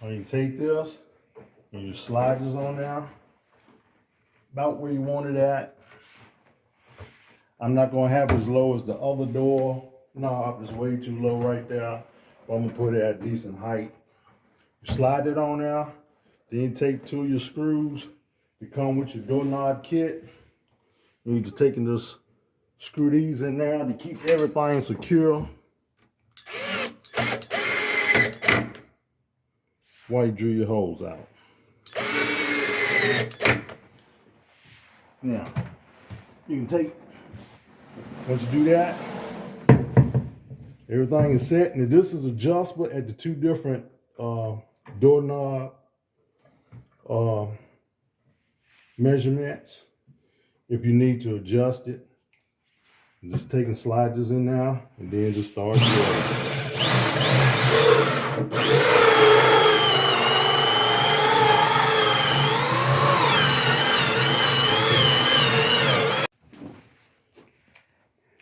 Or you take this and you slide this on there about where you want it at. I'm not gonna have it as low as the other door knob. It's way too low right there. But I'm gonna put it at a decent height. You slide it on there, then you take two of your screws that come with your doorknob kit. You need to take and just screw these in there to keep everything secure while you drill your holes out. Now, you can take, once you do that, everything is set, and this is adjustable at the two different doorknob measurements. If you need to adjust it, just take and slide this in now, and then just start drilling.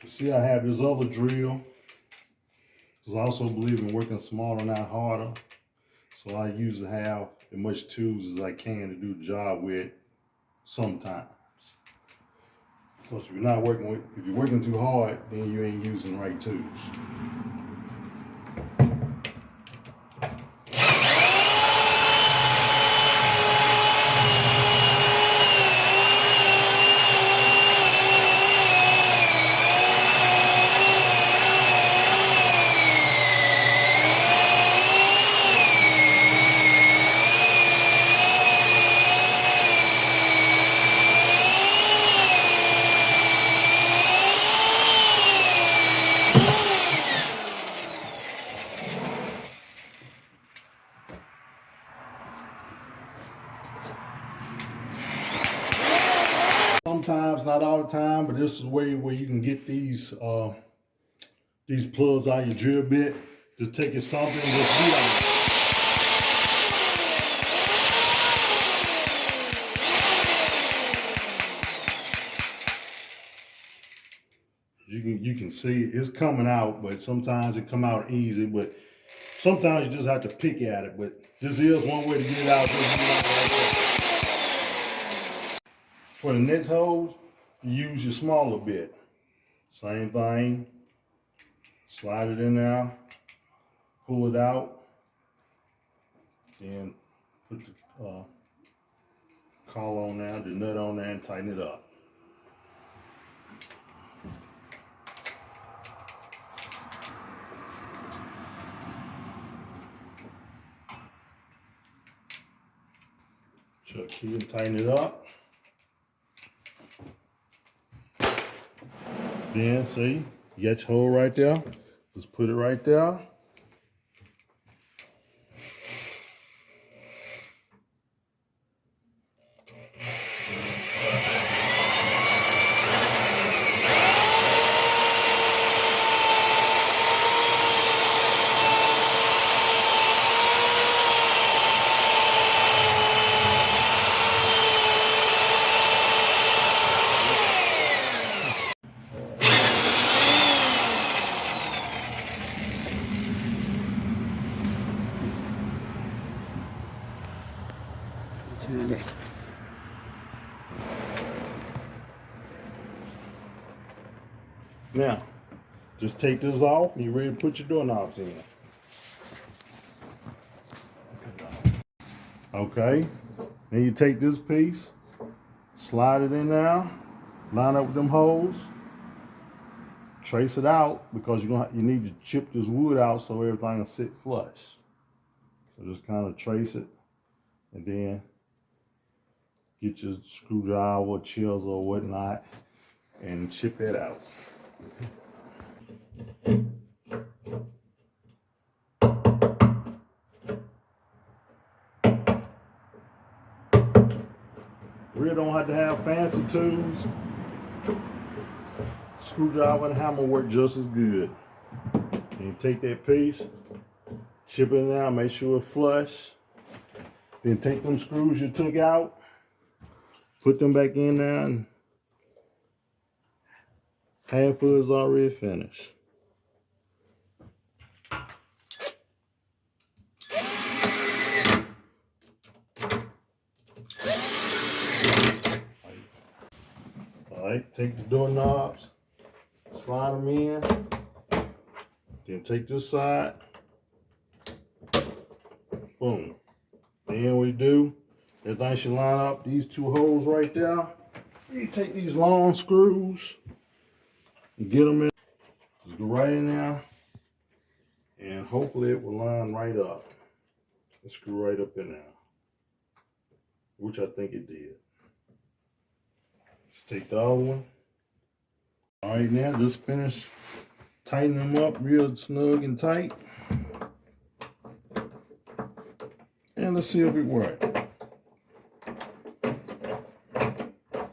See, I have this other drill, because I also believe in working smaller, not harder. So I usually have as much tools as I can to do the job with sometimes. Because if you're working too hard, then you ain't using the right tools. Sometimes, not all the time, but this is a way where you can get these plugs out of your drill bit. Just take your something and just beat on it. You can see it's coming out, but sometimes it come out easy, but sometimes you just have to pick at it. But this is one way to get it out. For the next hose, you use your smaller bit. Same thing. Slide it in there, pull it out, and put the collar on there, the nut on there, and tighten it up. Chuck key and tighten it up. Then see, you got your hole right there. Just put it right there. Now, just take this off and you're ready to put your doorknobs in. Okay, then you take this piece, slide it in there, line up with them holes, trace it out because you need to chip this wood out so everything will sit flush. So just kind of trace it and then get your screwdriver, chisel or whatnot and chip it out. Really don't have to have fancy tools. Screwdriver and hammer work just as good. And you take that piece, chip it down, make sure it's flush. Then take them screws you took out, put them back in there, and half of it is already finished. right, take the doorknobs, slide them in, then take this side, boom. Then we do, everything should line up. These two holes right there, you take these long screws and get them in, just go right in there, and hopefully it will line right up. And screw right up in there, which I think it did. Let's take the other one. All right, now just finish tightening them up real snug and tight. And let's see if it works.